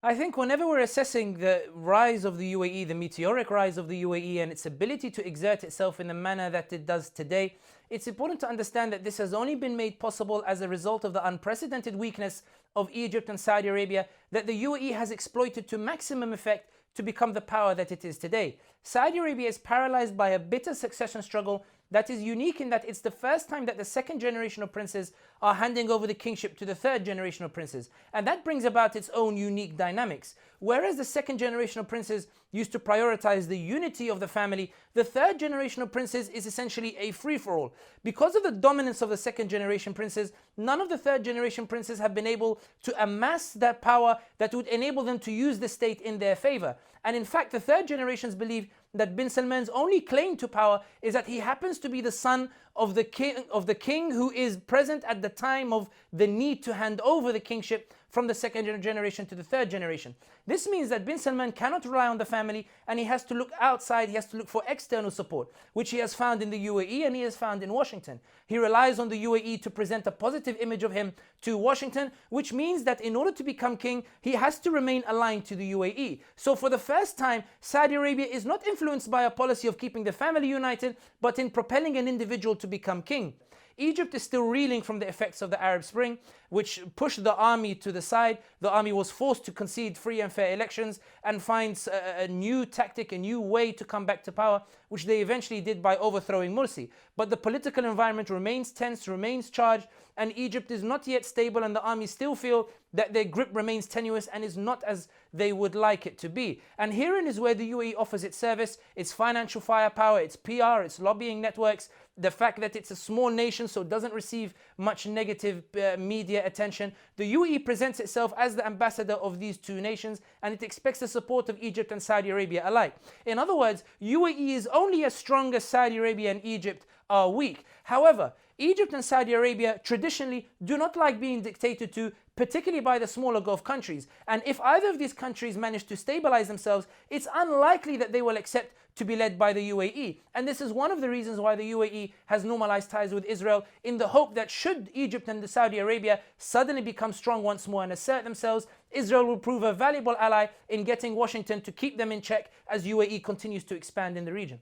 I think whenever we're assessing the rise of the UAE, the meteoric rise of the UAE, and its ability to exert itself in the manner that it does today, it's important to understand that this has only been made possible as a result of the unprecedented weakness of Egypt and Saudi Arabia that the UAE has exploited to maximum effect to become the power that it is today. Saudi Arabia is paralyzed by a bitter succession struggle that is unique in that it's the first time that the second generation of princes are handing over the kingship to the third generation of princes. And that brings about its own unique dynamics. Whereas the second generation of princes used to prioritize the unity of the family, the third generation of princes is essentially a free-for-all. Because of the dominance of the second generation princes, none of the third generation princes have been able to amass that power that would enable them to use the state in their favor. And in fact, the third generations believe that bin Salman's only claim to power is that he happens to be the son of the king who is present at the time of the need to hand over the kingship from the second generation to the third generation. This means that bin Salman cannot rely on the family and he has to look outside, he has to look for external support, which he has found in the UAE and he has found in Washington. He relies on the UAE to present a positive image of him to Washington, which means that in order to become king, he has to remain aligned to the UAE. So for the first time, Saudi Arabia is not influenced by a policy of keeping the family united, but in propelling an individual to become king. Egypt is still reeling from the effects of the Arab Spring, which pushed the army to the side. The army was forced to concede free and fair elections and finds a new tactic, a new way to come back to power, which they eventually did by overthrowing Morsi. But the political environment remains tense, remains charged, and Egypt is not yet stable, and the army still feel that their grip remains tenuous and is not as they would like it to be. And herein is where the UAE offers its service, its financial firepower, its PR, its lobbying networks, the fact that it's a small nation so it doesn't receive much negative media attention. The UAE presents itself as the ambassador of these two nations and it expects the support of Egypt and Saudi Arabia alike. In other words, UAE is only as strong as Saudi Arabia and Egypt are weak. However, Egypt and Saudi Arabia traditionally do not like being dictated to, particularly by the smaller Gulf countries. And if either of these countries manage to stabilize themselves, it's unlikely that they will accept to be led by the UAE. And this is one of the reasons why the UAE has normalized ties with Israel, in the hope that should Egypt and Saudi Arabia suddenly become strong once more and assert themselves, Israel will prove a valuable ally in getting Washington to keep them in check as UAE continues to expand in the region.